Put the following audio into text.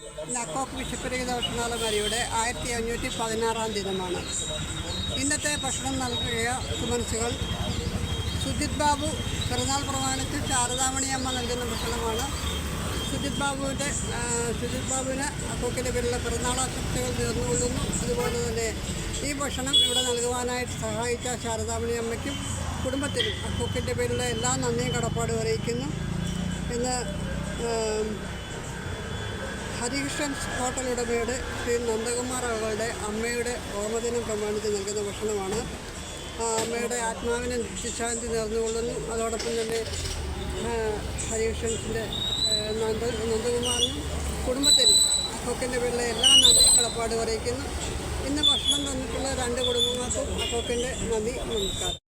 ഇന്ന് അക്കോക്ക് ബിഷപ്പ് ദോഷനാളമരിയുടെ 1516-ാം ദിനമാണ്. ഇന്നത്തെ ഭക്ഷണം നൽകിയ സുമനസ്സുകൾ സുജിത് ബാബു പിറന്നാൾ പ്രമാണിച്ച് ശാരദാമണിയമ്മ നൽകുന്ന ഭക്ഷണമാണ്. സുജിത് ബാബുവിന് അക്കോക്കിൻ്റെ പേരിലുള്ള പിറന്നാൾ ആശംസകൾ നേർന്നുകൊള്ളുന്നു. അതുപോലെ തന്നെ ഈ ഭക്ഷണം ഇവിടെ നൽകുവാനായിട്ട് സഹായിച്ച ശാരദാമണിയമ്മയ്ക്കും കുടുംബത്തിനും അക്കോക്കിൻ്റെ പേരിലുള്ള എല്ലാ നന്ദിയും കടപ്പാടും അറിയിക്കുന്നു. ഇന്ന് ഹരികൃഷ്ണൻ ഹോട്ടൽ ഉടമയുടെ ശ്രീ നന്ദകുമാർ അവരുടെ അമ്മയുടെ ഓർമ്മദിനം പ്രമാണിച്ച് നൽകുന്ന ഭക്ഷണമാണ്. അമ്മയുടെ ആത്മാവിനെ നിത്യശാന്തി നേർന്നുകൊള്ളുന്നു. അതോടൊപ്പം തന്നെ ഹരികൃഷ്ണൻസിൻ്റെ നന്ദകുമാറിനും കുടുംബത്തിനും അക്കോക്കിൻ്റെ പേരിലെ എല്ലാ നന്ദിയും കടപ്പാടും അറിയിക്കുന്നു. ഇന്ന് ഭക്ഷണം തന്നിട്ടുള്ള 2 കുടുംബങ്ങൾക്കും അക്കോക്കിൻ്റെ നന്ദി, നമസ്കാരം.